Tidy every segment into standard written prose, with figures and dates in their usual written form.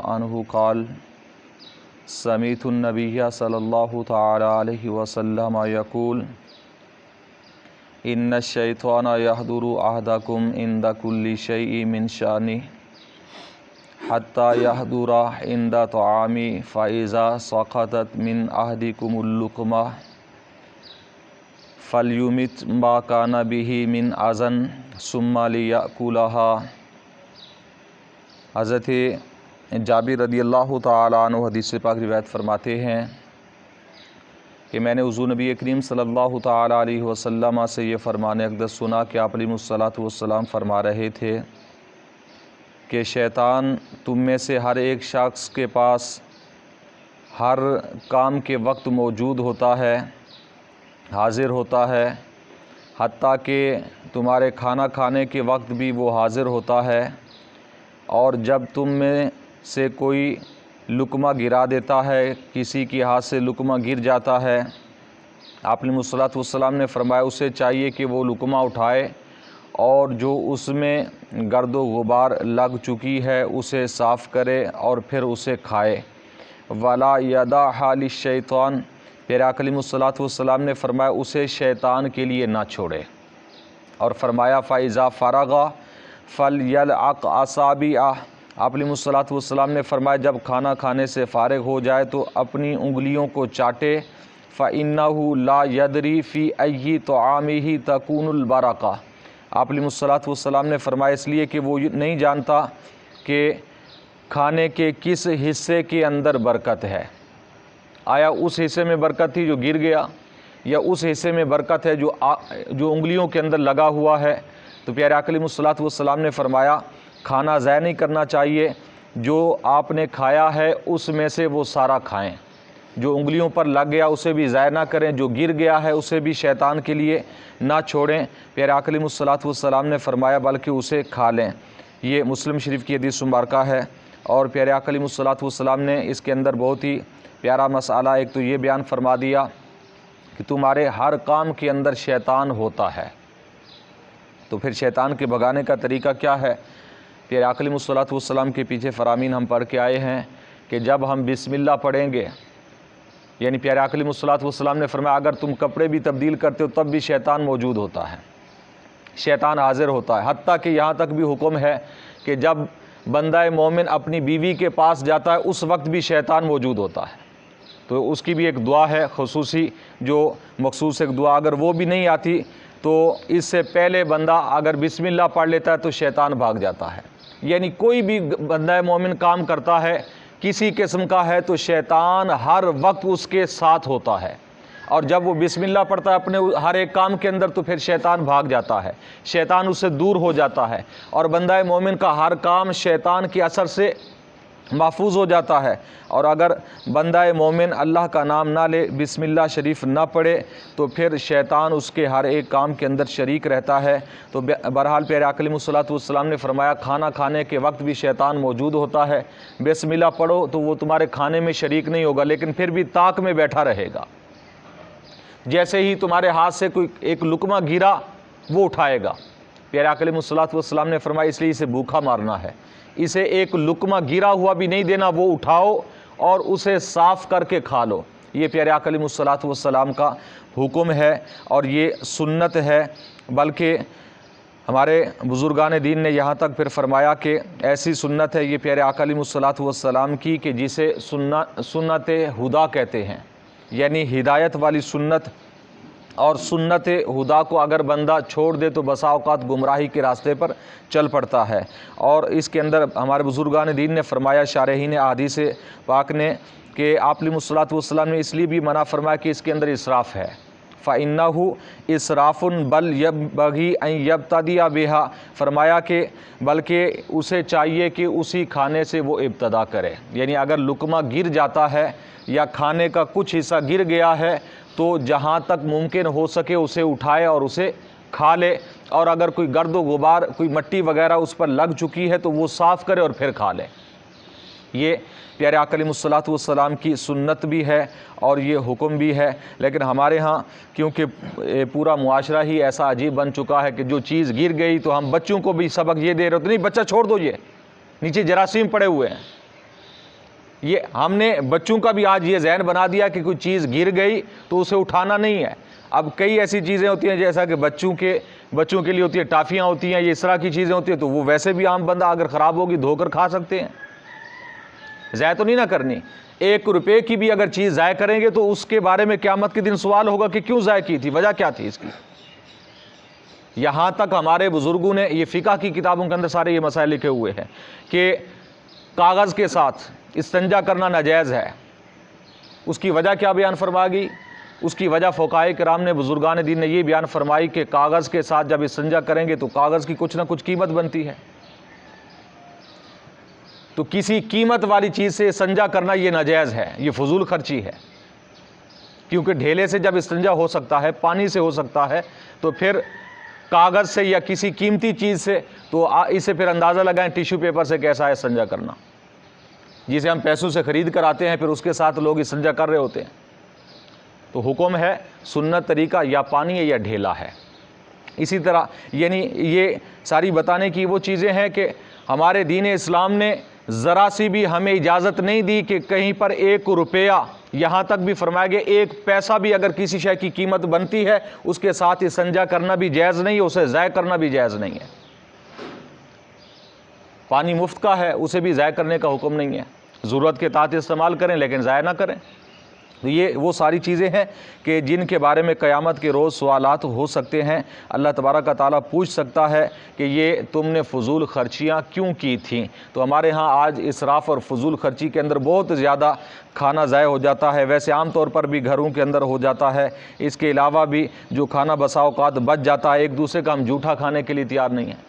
عنہ قال سمعت النبی صلی اللہ تعالی علیہ وسلم یقول ان الشیطان یحضر احدکم عند کل شیء من شأنه حتی یحضر عند طعامی فاذا سقطت من احدکم اللقمہ فلیمت ما کان بہ من اذى ثم لیأکلها۔ حضرت جابر رضی اللہ تعالیٰ عنہ حدیث پاک روایت فرماتے ہیں کہ میں نے حضور نبی کریم صلی اللہ تعالیٰ علیہ وسلم سے یہ فرمان اقدس سنا کہ آپ علیہ الصلاۃ والسلام فرما رہے تھے کہ شیطان تم میں سے ہر ایک شخص کے پاس ہر کام کے وقت موجود ہوتا ہے، حاضر ہوتا ہے، حتیٰ کہ تمہارے کھانا کھانے کے وقت بھی وہ حاضر ہوتا ہے، اور جب تم میں سے کوئی لقمہ گرا دیتا ہے، کسی کے ہاتھ سے لقمہ گر جاتا ہے، آپ علیہ الصلاۃ والسلام نے فرمایا اسے چاہیے کہ وہ لقمہ اٹھائے اور جو اس میں گرد و غبار لگ چکی ہے اسے صاف کرے اور پھر اسے کھائے۔ ولا یدعھا للشیطان، پھر آقا علیہ الصلاۃ والسلام نے فرمایا اسے شیطان کے لیے نہ چھوڑے، اور فرمایا فاذا فرغ فلیلعق اصابعہ، آپ علیہ الصلاۃ والسلام نے فرمایا جب کھانا کھانے سے فارغ ہو جائے تو اپنی انگلیوں کو چاٹے، فإنہ لا یدری فی ای طعامہ تکون البرکہ، آپ علیہ الصلاۃ والسلام نے فرمایا اس لیے کہ وہ نہیں جانتا کہ کھانے کے کس حصے کے اندر برکت ہے، آیا اس حصے میں برکت تھی جو گر گیا، یا اس حصے میں برکت ہے جو انگلیوں کے اندر لگا ہوا ہے۔ تو پیارے آقا علیہ الصلاۃ والسلام نے فرمایا کھانا ضائع نہیں کرنا چاہیے، جو آپ نے کھایا ہے اس میں سے وہ سارا کھائیں، جو انگلیوں پر لگ گیا اسے بھی ضائع نہ کریں، جو گر گیا ہے اسے بھی شیطان کے لیے نہ چھوڑیں۔ پیارے آقا علیہ الصلاۃ والسلام نے فرمایا بلکہ اسے کھا لیں۔ یہ مسلم شریف کی حدیث مبارکہ ہے، اور پیارے آقا علیہ الصلاۃ والسلام نے اس کے اندر بہت ہی پیارا مسئلہ ایک تو یہ بیان فرما دیا کہ تمہارے ہر کام کے اندر شیطان ہوتا ہے، تو پھر شیطان کے بھگانے کا طریقہ کیا ہے؟ پیارے آقا علیہ الصلاۃ والسلام کے پیچھے فرامین ہم پڑھ کے آئے ہیں کہ جب ہم بسم اللہ پڑھیں گے، یعنی پیارے آقا علیہ الصلاۃ والسلام نے فرمایا اگر تم کپڑے بھی تبدیل کرتے ہو تب بھی شیطان موجود ہوتا ہے، شیطان حاضر ہوتا ہے، حتیٰ کہ یہاں تک بھی حکم ہے کہ جب بندہ مومن اپنی بیوی کے پاس جاتا ہے اس وقت بھی شیطان موجود ہوتا ہے، تو اس کی بھی ایک دعا ہے خصوصی، جو مخصوص ایک دعا، اگر وہ بھی نہیں آتی تو اس سے پہلے بندہ اگر بسم اللہ پڑھ لیتا ہے تو شیطان بھاگ جاتا ہے۔ یعنی کوئی بھی بندہ مومن کام کرتا ہے کسی قسم کا ہے تو شیطان ہر وقت اس کے ساتھ ہوتا ہے، اور جب وہ بسم اللہ پڑھتا ہے اپنے ہر ایک کام کے اندر تو پھر شیطان بھاگ جاتا ہے، شیطان اس سے دور ہو جاتا ہے، اور بندہ مومن کا ہر کام شیطان کے اثر سے محفوظ ہو جاتا ہے۔ اور اگر بندہ مومن اللہ کا نام نہ لے، بسم اللہ شریف نہ پڑھے، تو پھر شیطان اس کے ہر ایک کام کے اندر شریک رہتا ہے۔ تو بہرحال پیارے آقا علیہ الصلاۃ والسلام نے فرمایا کھانا کھانے کے وقت بھی شیطان موجود ہوتا ہے، بسم اللہ پڑھو تو وہ تمہارے کھانے میں شریک نہیں ہوگا لیکن پھر بھی طاق میں بیٹھا رہے گا، جیسے ہی تمہارے ہاتھ سے کوئی ایک لقمہ گرا وہ اٹھائے گا۔ پیارے آقا علیہ الصلاۃ والسلام نے فرمایا اس لیے اسے بھوکا مارنا ہے، اسے ایک لقمہ گرا ہوا بھی نہیں دینا، وہ اٹھاؤ اور اسے صاف کر کے کھا لو۔ یہ پیارے آقا علیہ الصلاۃ والسلام کا حکم ہے اور یہ سنت ہے، بلکہ ہمارے بزرگان دین نے یہاں تک پھر فرمایا کہ ایسی سنت ہے یہ پیارے آقا علیہ الصلاۃ والسلام کی کہ جسے سنت ہدا کہتے ہیں، یعنی ہدایت والی سنت، اور سنت ہدا کو اگر بندہ چھوڑ دے تو بسا اوقات گمراہی کے راستے پر چل پڑتا ہے۔ اور اس کے اندر ہمارے بزرگان دین نے فرمایا، شارحین احادیث پاک نے، کہ آپ علیہ الصلاۃ والسلام نے اس لیے بھی منع فرمایا کہ اس کے اندر اسراف ہے، فَإِنَّهُ إِسْرَافٌ بَلْ يَنبَغِي أَن يَبْتَدِئَ بِهَا، فرمایا کہ بلکہ اسے چاہیے کہ اسی کھانے سے وہ ابتدا کرے، یعنی اگر لقمہ گر جاتا ہے یا کھانے کا کچھ حصہ گر گیا ہے تو جہاں تک ممکن ہو سکے اسے اٹھائے اور اسے کھا لے، اور اگر کوئی گرد و غبار کوئی مٹی وغیرہ اس پر لگ چکی ہے تو وہ صاف کرے اور پھر کھا لے۔ یہ پیارے آقا علیہ الصلاۃ والسلام کی سنت بھی ہے اور یہ حکم بھی ہے، لیکن ہمارے ہاں کیونکہ پورا معاشرہ ہی ایسا عجیب بن چکا ہے کہ جو چیز گر گئی تو ہم بچوں کو بھی سبق یہ دے رہے ہوتے نہیں بچہ چھوڑ دو، یہ نیچے جراثیم پڑے ہوئے ہیں، یہ ہم نے بچوں کا بھی آج یہ ذہن بنا دیا کہ کوئی چیز گر گئی تو اسے اٹھانا نہیں ہے۔ اب کئی ایسی چیزیں ہوتی ہیں جیسا کہ بچوں کے لیے ہوتی ہے، ٹافیاں ہوتی ہیں، یہ اس طرح کی چیزیں ہوتی ہیں، تو وہ ویسے بھی عام بندہ اگر خراب ہوگی دھو کر کھا سکتے ہیں، ضائع تو نہیں نہ کرنی۔ 1 روپے کی بھی اگر چیز ضائع کریں گے تو اس کے بارے میں قیامت کے دن سوال ہوگا کہ کیوں ضائع کی تھی، وجہ کیا تھی اس کی۔ یہاں تک ہمارے بزرگوں نے یہ فقہ کی کتابوں کے اندر سارے یہ مسائل لکھے ہوئے ہیں کہ کاغذ کے ساتھ استنجا کرنا ناجائز ہے۔ اس کی وجہ کیا بیان فرما گئی؟ اس کی وجہ فقہائے کرام نے، بزرگان دین نے یہ بیان فرمائی کہ کاغذ کے ساتھ جب استنجا کریں گے تو کاغذ کی کچھ نہ کچھ قیمت بنتی ہے، تو کسی قیمت والی چیز سے استنجا کرنا یہ ناجائز ہے، یہ فضول خرچی ہے، کیونکہ ڈھیلے سے جب استنجا ہو سکتا ہے، پانی سے ہو سکتا ہے، تو پھر کاغذ سے یا کسی قیمتی چیز سے، تو اسے پھر اندازہ لگائیں ٹیشو پیپر سے کیسا ہے استنجا کرنا، جسے ہم پیسوں سے خرید کر آتے ہیں، پھر اس کے ساتھ لوگ استنجا کر رہے ہوتے ہیں۔ تو حکم ہے سنت طریقہ یا پانی ہے یا ڈھیلا ہے۔ اسی طرح یعنی یہ ساری بتانے کی وہ چیزیں ہیں کہ ہمارے دین اسلام نے ذرا سی بھی ہمیں اجازت نہیں دی کہ کہیں پر 1 روپیہ، یہاں تک بھی فرمایا گیا 1 پیسہ بھی اگر کسی شے کی قیمت بنتی ہے اس کے ساتھ استنجا کرنا بھی جائز نہیں ہے، اسے ضائع کرنا بھی جائز نہیں ہے۔ پانی مفت کا ہے، اسے بھی ضائع کرنے کا حکم نہیں ہے، ضرورت کے تحت استعمال کریں لیکن ضائع نہ کریں۔ تو یہ وہ ساری چیزیں ہیں کہ جن کے بارے میں قیامت کے روز سوالات ہو سکتے ہیں۔ اللہ تبارک و تعالیٰ پوچھ سکتا ہے کہ یہ تم نے فضول خرچیاں کیوں کی تھیں۔ تو ہمارے ہاں آج اسراف اور فضول خرچی کے اندر بہت زیادہ کھانا ضائع ہو جاتا ہے، ویسے عام طور پر بھی گھروں کے اندر ہو جاتا ہے۔ اس کے علاوہ بھی جو کھانا بسا اوقات بچ جاتا ہے، ایک دوسرے کا ہم جھوٹا کھانے کے لیے تیار نہیں ہیں۔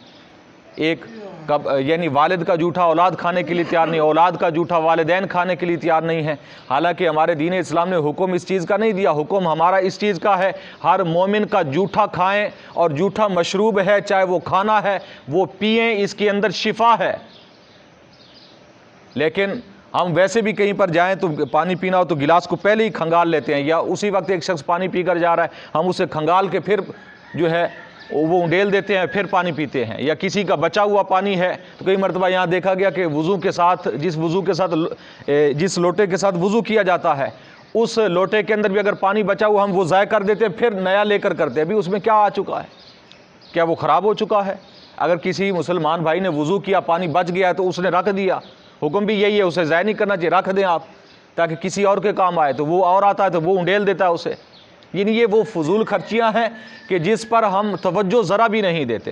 یعنی والد کا جھوٹا اولاد کھانے کے لیے تیار نہیں، اولاد کا جھوٹا والدین کھانے کے لیے تیار نہیں ہے۔ حالانکہ ہمارے دین اسلام نے حکم اس چیز کا نہیں دیا، حکم ہمارا اس چیز کا ہے ہر مومن کا جھوٹا کھائیں، اور جھوٹا مشروب ہے چاہے وہ کھانا ہے وہ پئیں، اس کے اندر شفا ہے۔ لیکن ہم ویسے بھی کہیں پر جائیں تو پانی پینا ہو تو گلاس کو پہلے ہی کھنگال لیتے ہیں، یا اسی وقت ایک شخص پانی پی کر جا رہا ہے ہم اسے کھنگال کے پھر جو ہے وہ انڈیل دیتے ہیں، پھر پانی پیتے ہیں۔ یا کسی کا بچا ہوا پانی ہے تو کئی مرتبہ یہاں دیکھا گیا کہ وضو کے ساتھ جس لوٹے کے ساتھ وضو کیا جاتا ہے اس لوٹے کے اندر بھی اگر پانی بچا ہوا ہم وہ ضائع کر دیتے ہیں، پھر نیا لے کر کرتے ہیں۔ ابھی اس میں کیا آ چکا ہے؟ کیا وہ خراب ہو چکا ہے؟ اگر کسی مسلمان بھائی نے وضو کیا، پانی بچ گیا ہے تو اس نے رکھ دیا، حکم بھی یہی ہے اسے ضائع نہیں کرنا چاہیے، رکھ دیں آپ تاکہ کسی اور کے کام آئے، تو وہ اور آتا ہے تو وہ انڈیل دیتا ہے اسے۔ یعنی یہ وہ فضول خرچیاں ہیں کہ جس پر ہم توجہ ذرا بھی نہیں دیتے،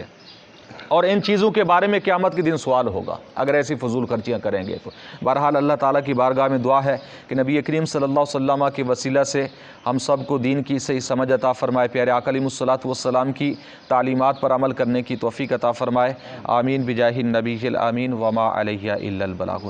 اور ان چیزوں کے بارے میں قیامت کے دن سوال ہوگا اگر ایسی فضول خرچیاں کریں گے تو۔ بہرحال اللہ تعالیٰ کی بارگاہ میں دعا ہے کہ نبی کریم صلی اللہ علیہ وسلم کے وسیلہ سے ہم سب کو دین کی صحیح سمجھ عطا فرمائے، پیارے آقا علیہ الصلوۃ والسلام کی تعلیمات پر عمل کرنے کی توفیق عطا فرمائے۔ آمین بجاہ النبی الامین وما علیہ الا البلاغ۔